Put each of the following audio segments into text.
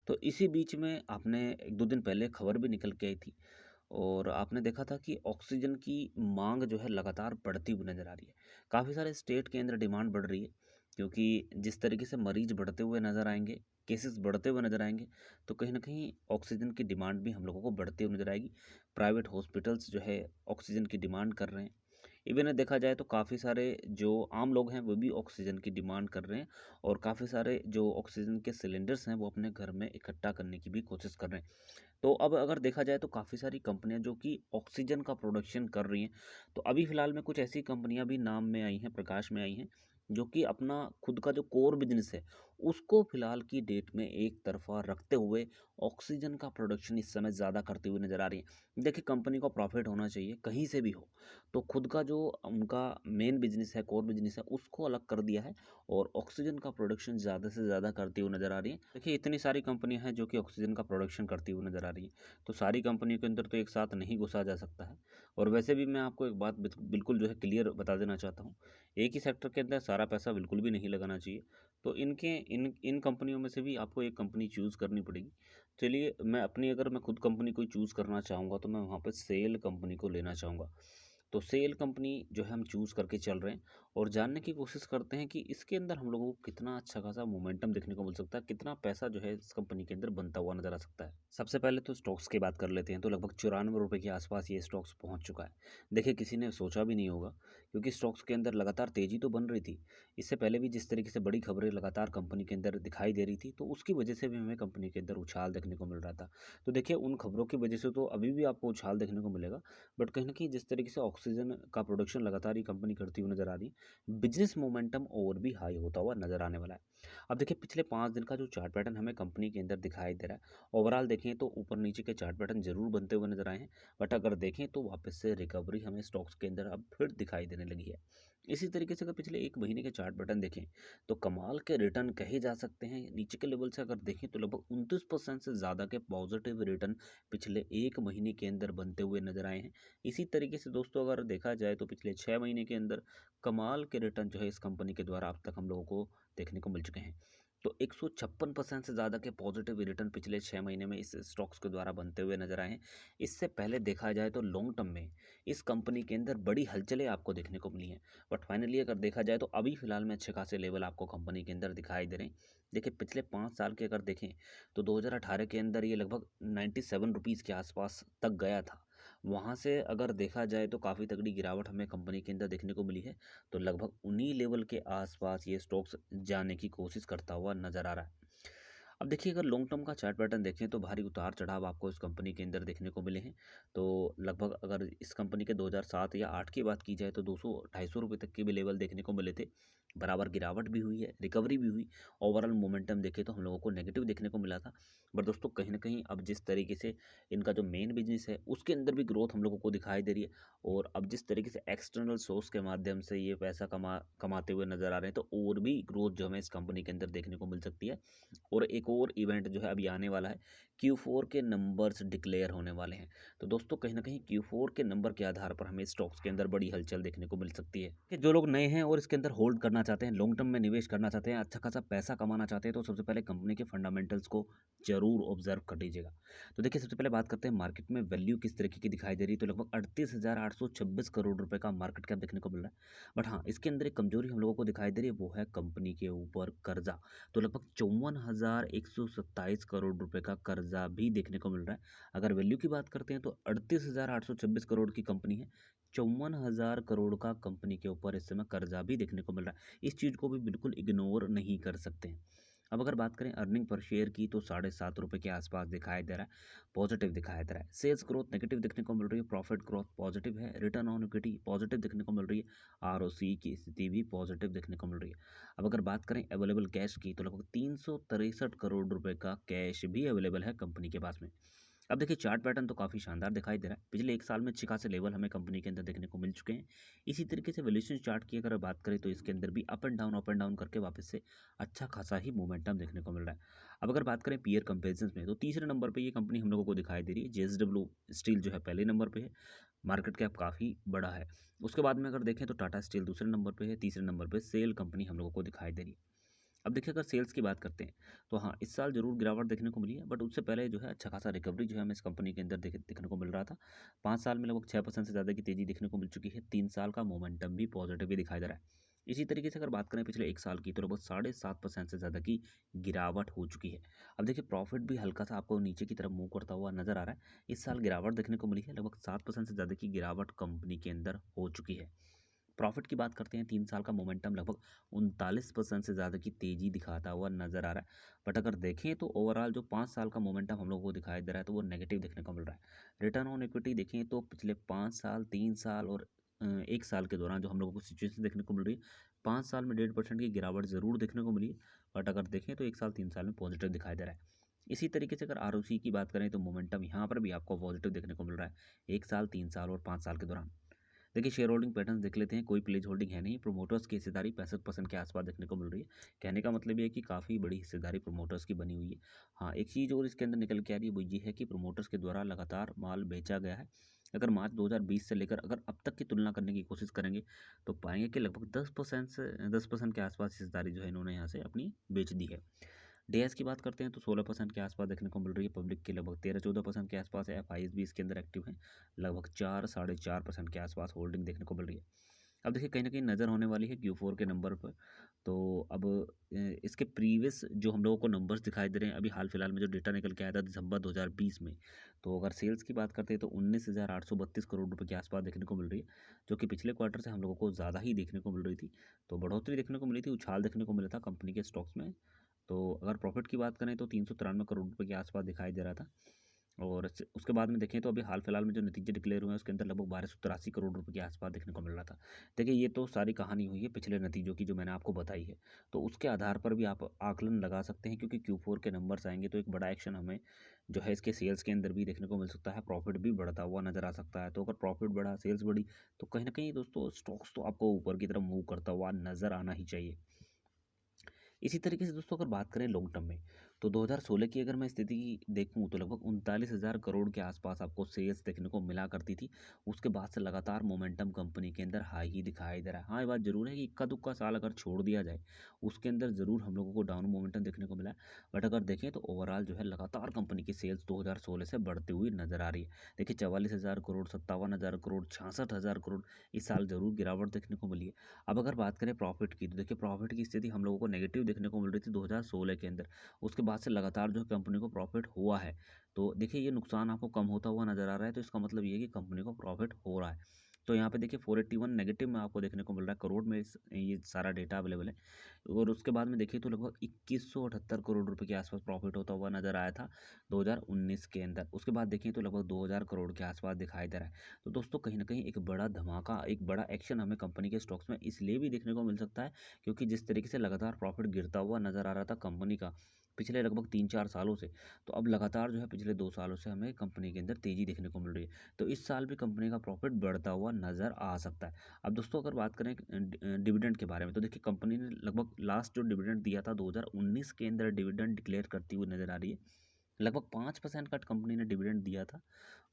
तो इसी बीच में आपने 1-2 दिन पहले खबर भी निकल के आई थी और आपने देखा था कि ऑक्सीजन की माँग जो है लगातार बढ़ती हुई नज़र आ रही है। काफ़ी सारे स्टेट के अंदर डिमांड बढ़ रही है क्योंकि जिस तरीके से मरीज़ बढ़ते हुए नज़र आएँगे, केसेस बढ़ते हुए नज़र आएँगे, तो कहीं न कहीं ऑक्सीजन की डिमांड भी हम लोगों को बढ़ती हुई नज़र आएगी। प्राइवेट हॉस्पिटल्स जो है ऑक्सीजन की डिमांड कर रहे हैं। इवन देखा जाए तो काफ़ी सारे जो आम लोग हैं वो भी ऑक्सीजन की डिमांड कर रहे हैं और काफ़ी सारे जो ऑक्सीजन के सिलेंडर्स हैं वो अपने घर में इकट्ठा करने की भी कोशिश कर रहे हैं। तो अब अगर देखा जाए तो काफ़ी सारी कंपनियां जो कि ऑक्सीजन का प्रोडक्शन कर रही हैं, तो अभी फ़िलहाल में कुछ ऐसी कंपनियां भी नाम में आई हैं, प्रकाश में आई हैं, जो कि अपना खुद का जो कोर बिजनेस है उसको फ़िलहाल की डेट में एक तरफा रखते हुए ऑक्सीजन का प्रोडक्शन इस समय ज़्यादा करते हुए नज़र आ रही हैं। देखिए, कंपनी को प्रॉफिट होना चाहिए कहीं से भी हो, तो खुद का जो उनका मेन बिजनेस है, कोर बिजनेस है, उसको अलग कर दिया है और ऑक्सीजन का प्रोडक्शन ज़्यादा से ज़्यादा करती हुई नज़र आ रही है। देखिए, इतनी सारी कंपनियां हैं जो कि ऑक्सीजन का प्रोडक्शन करती हुई नज़र आ रही हैं, तो सारी कंपनियों के अंदर तो एक साथ नहीं घुसा जा सकता है। और वैसे भी मैं आपको एक बात बिल्कुल जो है क्लियर बता देना चाहता हूँ, एक ही सेक्टर के अंदर सारा पैसा बिल्कुल भी नहीं लगाना चाहिए। तो इनके इन इन कंपनियों में से भी आपको एक कंपनी चूज़ करनी पड़ेगी। चलिए, अगर मैं खुद कंपनी कोई चूज़ करना चाहूँगा तो मैं वहाँ पे सेल कंपनी को लेना चाहूँगा। तो सेल कंपनी जो है हम चूज़ करके चल रहे हैं और जानने की कोशिश करते हैं कि इसके अंदर हम लोगों को कितना अच्छा खासा मोमेंटम देखने को मिल सकता है, कितना पैसा जो है इस कंपनी के अंदर बनता हुआ नज़र आ सकता है। सबसे पहले तो स्टॉक्स की बात कर लेते हैं, तो लगभग ₹94 के आसपास ये स्टॉक्स पहुंच चुका है। देखिए, किसी ने सोचा भी नहीं होगा क्योंकि स्टॉक्स के अंदर लगातार तेज़ी तो बन रही थी। इससे पहले भी जिस तरीके से बड़ी खबरें लगातार कंपनी के अंदर दिखाई दे रही थी, तो उसकी वजह से भी हमें कंपनी के अंदर उछाल देखने को मिल रहा था। तो देखिए, उन खबरों की वजह से तो अभी भी आपको उछाल देखने को मिलेगा, बट कहीं न कहीं जिस तरीके से ऑक्सीजन का प्रोडक्शन लगातार ये कंपनी करती हुई नज़र आ रही है, बिज़नेस मोमेंटम और भी हाई होता हुआ नज़र आने वाला है। अब देखिए, पिछले 5 दिन का जो चार्ट पैटर्न हमें कंपनी के अंदर दिखाई दे रहा है, ओवरऑल देखें तो ऊपर-नीचे के चार्ट पैटर्न ज़रूर बनते हुए नज़र आए हैं, बट अगर देखें तो वापस से रिकवरी हमें स्टॉक्स के अंदर अब फिर दिखाई देने लगी है। इसी तरीके से अगर पिछले 1 महीने के चार्ट पैटर्न देखें, तो कमाल के रिटर्न कहे जा सकते हैं। नीचे के लेवल से अगर देखें तो लगभग 29% से ज़्यादा के पॉजिटिव रिटर्न पिछले 1 महीने के अंदर बनते हुए नज़र आए हैं। इसी तरीके से दोस्तों अगर देखा जाए तो पिछले 6 महीने के अंदर कमाल के रिटर्न जो है इस कंपनी के द्वारा अब तक हम लोगों को देखने को मिल चुके हैं। तो 156% से ज़्यादा के पॉजिटिव रिटर्न पिछले 6 महीने में इस स्टॉक्स के द्वारा बनते हुए नज़र आए हैं। इससे पहले देखा जाए तो लॉन्ग टर्म में इस कंपनी के अंदर बड़ी हलचलें आपको देखने को मिली हैं। बट फाइनली अगर देखा जाए तो अभी फ़िलहाल में अच्छे खासे लेवल आपको कंपनी के अंदर दिखाई दे रहे हैं। देखिए, पिछले 5 साल के अगर देखें तो 2018 के अंदर ये लगभग ₹97 के आसपास तक गया था। वहाँ से अगर देखा जाए तो काफ़ी तगड़ी गिरावट हमें कंपनी के अंदर देखने को मिली है। तो लगभग उन्हीं लेवल के आसपास ये स्टॉक्स जाने की कोशिश करता हुआ नज़र आ रहा है। अब देखिए, अगर लॉन्ग टर्म का चार्ट पैटर्न देखें तो भारी उतार चढ़ाव आपको इस कंपनी के अंदर देखने को मिले हैं। तो लगभग अगर इस कंपनी के 2007 या 8 की बात की जाए तो 200 ₹250 तक के भी लेवल देखने को मिले थे। बराबर गिरावट भी हुई है, रिकवरी भी हुई। ओवरऑल मोमेंटम देखें तो हम लोगों को नेगेटिव देखने को मिला था। बट दोस्तों, कहीं न कहीं अब जिस तरीके से इनका जो मेन बिज़नेस है उसके अंदर भी ग्रोथ हम लोगों को दिखाई दे रही है और अब जिस तरीके से एक्सटर्नल सोर्स के माध्यम से ये पैसा कमाते हुए नज़र आ रहे हैं, तो और भी ग्रोथ जो हमें इस कंपनी के अंदर देखने को मिल सकती है। और एक और इवेंट जो है अभी आने वाला है, Q4 के नंबर्स डिक्लेयर होने वाले हैं। तो दोस्तों, कहीं न कहीं Q4 के नंबर के आधार पर हमें स्टॉक्स के अंदर बड़ी हलचल देखने को मिल सकती है। कि जो लोग नए हैं और इसके अंदर होल्ड करना चाहते हैं, लॉन्ग टर्म में निवेश करना चाहते हैं, अच्छा खासा पैसा कमाना चाहते हैं, तो सबसे पहले कंपनी के फंडामेंटल्स को ज़रूर ऑब्ज़र्व कर लीजिएगा। तो देखिए, सबसे पहले बात करते हैं मार्केट में वैल्यू किस तरीके की दिखाई दे रही है, तो लगभग 38,826 करोड़ रुपए का मार्केट कैप देखने को मिल रहा है। बट हाँ, इसके अंदर एक कमजोरी हम लोगों को दिखाई दे रही है, वो है कंपनी के ऊपर कर्जा। तो लगभग 54,127 करोड़ रुपए का कर्जा भी देखने को मिल रहा है। अगर वैल्यू की बात करते हैं तो 38,826 करोड़ की कंपनी है। 54,000 करोड़ का कंपनी के ऊपर इस समय कर्जा भी देखने को मिल रहा है। इस चीज़ को भी बिल्कुल इग्नोर नहीं कर सकते हैं। अब अगर बात करें अर्निंग पर शेयर की तो ₹7.5 के आसपास दिखाई दे रहा है, पॉजिटिव दिखाई दे रहा है। सेल्स ग्रोथ नेगेटिव देखने को मिल रही है, प्रॉफिट ग्रोथ पॉजिटिव है, रिटर्न ऑन इक्विटी पॉजिटिव देखने को मिल रही है, आरओसी की स्थिति भी पॉजिटिव देखने को मिल रही है। अब अगर बात करें अवेलेबल कैश की तो लगभग 363 करोड़ रुपए का कैश भी अवेलेबल है कंपनी के पास में। अब देखिए, चार्ट पैटर्न तो काफ़ी शानदार दिखाई दे रहा है। पिछले 1 साल में अच्छे खासे लेवल हमें कंपनी के अंदर देखने को मिल चुके हैं। इसी तरीके से वैल्यूएशन चार्ट की अगर बात करें तो इसके अंदर भी अप एंड डाउन करके वापस से अच्छा खासा ही मोमेंटम देखने को मिल रहा है। अब अगर बात करें पीयर कंपैरिजंस में तो तीसरे नंबर पे ये कंपनी हम लोगों को दिखाई दे रही है। जेएसडब्ल्यू स्टील जो है पहले नंबर पे है, मार्केट कैप काफ़ी बड़ा है। उसके बाद में अगर देखें तो टाटा स्टील दूसरे नंबर पे है, तीसरे नंबर पे सेल कंपनी हम लोगों को दिखाई दे रही है। अब देखिए अगर सेल्स की बात करते हैं तो हाँ, इस साल ज़रूर गिरावट देखने को मिली है, बट उससे पहले जो है अच्छा खासा रिकवरी जो है हमें इस कंपनी के अंदर देखने को मिल रहा था। 5 साल में लगभग 6% से ज़्यादा की तेज़ी देखने को मिल चुकी है। 3 साल का मोमेंटम भी पॉजिटिव ही दिखाई दे रहा है। इसी तरीके से अगर बात करें पिछले 1 साल की, तो लगभग 7.5% से ज़्यादा की गिरावट हो चुकी है। अब देखिए प्रॉफिट भी हल्का सा आपको नीचे की तरफ मूव करता हुआ नज़र आ रहा है। इस साल गिरावट देखने को मिली है, लगभग 7% से ज़्यादा की गिरावट कंपनी के अंदर हो चुकी है। प्रॉफिट की बात करते हैं, 3 साल का मोमेंटम लगभग 39% से ज़्यादा की तेज़ी दिखाता हुआ नज़र आ रहा है। बट अगर देखें तो ओवरऑल जो 5 साल का मोमेंटम हम लोगों को दिखाई दे रहा है, तो वो नेगेटिव देखने को मिल रहा है। रिटर्न ऑन इक्विटी देखें तो पिछले 5 साल, 3 साल और 1 साल के दौरान जो हम लोगों को सिचुएशन देखने को मिल रही है, 5 साल में 1.5% की गिरावट ज़रूर देखने को मिली है। बट अगर देखें तो 1 साल, 3 साल में पॉजिटिव दिखाई दे रहा है। इसी तरीके से अगर आरओसी की बात करें तो मोमेंटम यहाँ पर भी आपको पॉजिटिव देखने को मिल रहा है, 1 साल, 3 साल और 5 साल के दौरान। देखिए शेयर होल्डिंग पैटर्न देख लेते हैं। कोई प्लेज होल्डिंग है नहीं। प्रोमोटर्स की हिस्सेदारी 65% के आसपास देखने को मिल रही है। कहने का मतलब ये है कि काफ़ी बड़ी हिस्सेदारी प्रोमोटर्स की बनी हुई है। हाँ, एक चीज़ और इसके अंदर निकल के आ रही है, वो ये है कि प्रोमोटर्स के द्वारा लगातार माल बेचा गया है। अगर मार्च 2020 से लेकर अगर अब तक की तुलना करने की कोशिश करेंगे, तो पाएंगे कि लगभग 10% के आसपास हिस्सेदारी जो है इन्होंने यहाँ से अपनी बेच दी है। डीएस की बात करते हैं तो 16% के आसपास देखने को मिल रही है। पब्लिक के लगभग 13-14% के आसपास है। एफआईज भी इसके अंदर एक्टिव हैं। लगभग 4-4.5% के आसपास होल्डिंग देखने को मिल रही है। अब देखिए कहीं ना कहीं नज़र होने वाली है Q4 के नंबर पर। तो अब इसके प्रीवियस जो हम लोगों को नंबर्स दिखाई दे रहे हैं, अभी हाल फिलहाल में जो डेटा निकल के आया था दिसंबर 2020 में, तो अगर सेल्स की बात करते हैं तो 19,832 करोड़ रुपए के आसपास देखने को मिल रही है, जो कि पिछले क्वार्टर से हम लोगों को ज़्यादा ही देखने को मिल रही थी। तो बढ़ोतरी देखने को मिली थी, उछाल देखने को मिला था कंपनी के स्टॉक्स में। तो अगर प्रॉफिट की बात करें तो 393 करोड़ रुपए के आसपास दिखाई दे रहा था। और उसके बाद में देखें तो अभी हाल फिलहाल में जो नतीजे डिक्लेयर हुए हैं उसके अंदर लगभग 1283 करोड़ रुपए के आसपास देखने को मिल रहा था। देखिए ये तो सारी कहानी हुई है पिछले नतीजों की जो मैंने आपको बताई है। तो उसके आधार पर भी आप आकलन लगा सकते हैं, क्योंकि Q4 के नंबर्स आएंगे तो एक बड़ा एक्शन हमें जो है इसके सेल्स के अंदर भी देखने को मिल सकता है। प्रॉफिट भी बढ़ता हुआ नजर आ सकता है। तो अगर प्रॉफिट बढ़ा, सेल्स बढ़ी, तो कहीं ना कहीं दोस्तों स्टॉक्स तो आपको ऊपर की तरफ मूव करता हुआ नजर आना ही चाहिए। इसी तरीके से दोस्तों अगर बात करें लॉन्ग टर्म में, तो 2016 की अगर मैं स्थिति देखूं तो लगभग 39,000 करोड़ के आसपास आपको सेल्स देखने को मिला करती थी। उसके बाद से लगातार मोमेंटम कंपनी के अंदर हाई ही दिखाई दे रहा है। हाँ, ये बात जरूर है कि इक्का दुक्का साल अगर छोड़ दिया जाए, उसके अंदर ज़रूर हम लोगों को डाउन मोमेंटम देखने को मिला है। बट अगर देखें तो ओवरऑल जो है लगातार कंपनी की सेल्स 2016 से बढ़ती हुई नजर आ रही है। देखिए 44,000 करोड़, 57,000 करोड़, 66,000 करोड़, इस साल ज़रूर गिरावट देखने को मिली है। अब अगर बात करें प्रॉफिट की, तो देखिए प्रॉफिट की स्थिति हम लोगों को नेगेटिव देखने को मिल रही थी 2016 के अंदर। उसके बाद से लगातार जो है कंपनी को प्रॉफिट हुआ है। तो देखिए ये नुकसान आपको कम होता हुआ नजर आ रहा है, तो इसका मतलब ये है कि कंपनी को प्रॉफिट हो रहा है। तो यहाँ पे देखिए 481 नेगेटिव में आपको देखने को मिल रहा है करोड़ में, ये सारा डेटा अवेलेबल है। और उसके बाद में देखिए तो लगभग 2178 करोड़ रुपए के आसपास प्रॉफिट होता हुआ नजर आया था 2019 के अंदर। उसके बाद देखें तो लगभग 2000 करोड़ के आसपास दिखाई दे रहा है। तो दोस्तों कहीं ना कहीं एक बड़ा धमाका, एक बड़ा एक्शन हमें कंपनी के स्टॉक्स में इसलिए भी देखने को मिल सकता है, क्योंकि जिस तरीके से लगातार प्रॉफिट गिरता हुआ नजर आ रहा था कंपनी का पिछले लगभग 3-4 सालों से, तो अब लगातार जो है पिछले 2 सालों से हमें कंपनी के अंदर तेजी देखने को मिल रही है। तो इस साल भी कंपनी का प्रॉफिट बढ़ता हुआ नजर आ सकता है। अब दोस्तों अगर बात करें डिविडेंड के बारे में, तो देखिए कंपनी ने लगभग लास्ट जो डिविडेंड दिया था 2019 के अंदर डिविडेंड डिक्लेयर करती हुई नजर आ रही है। लगभग 5% का कंपनी ने डिविडेंड दिया था।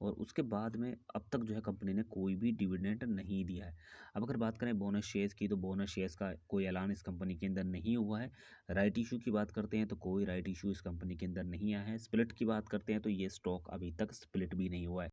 और उसके बाद में अब तक जो है कंपनी ने कोई भी डिविडेंड नहीं दिया है। अब अगर बात करें बोनस शेयर्स की, तो बोनस शेयर्स का कोई ऐलान इस कंपनी के अंदर नहीं हुआ है। राइट इशू की बात करते हैं तो कोई राइट इशू इस कंपनी के अंदर नहीं आया है। स्प्लिट की बात करते हैं तो ये स्टॉक अभी तक स्प्लिट भी नहीं हुआ है।